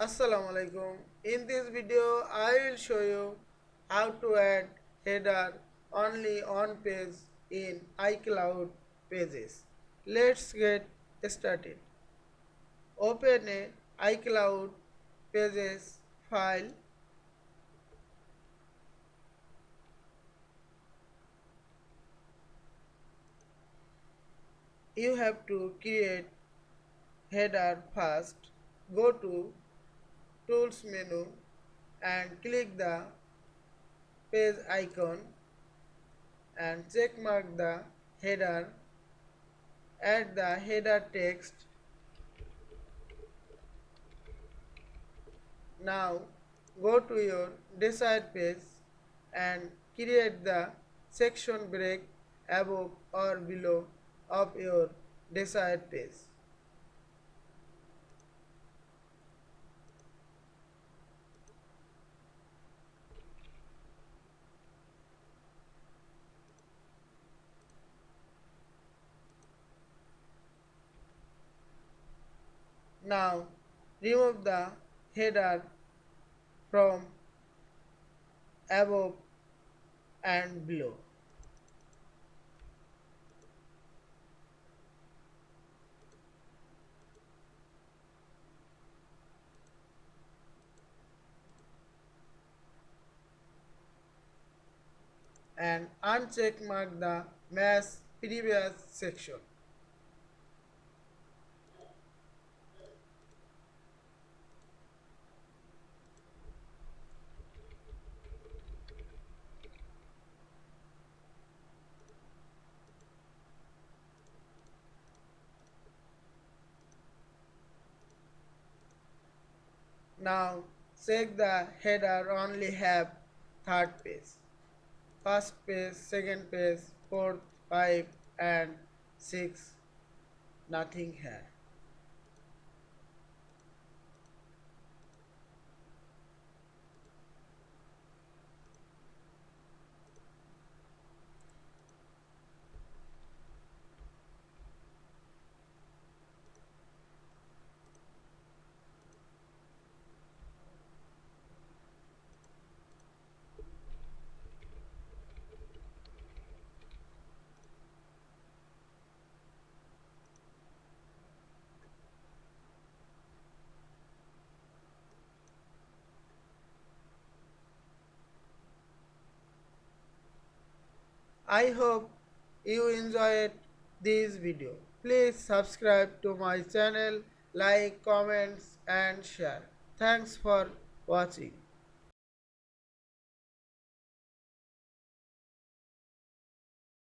Assalamu Walaikum. In this video, I will show you how to add header only on page in iCloud pages. Let's get started. Open a iCloud pages file. You have to create header first. Go to Tools menu and click the page icon and check mark the header. Add the header text. Now go to your desired page and create the section break above or below of your desired page. Now remove the header from above and below. And uncheck mark the match previous section. Now check the header only have third page, first page, second page, fourth, five and six, nothing here. I hope you enjoyed this video. Please subscribe to my channel, like, comments and share. Thanks for watching.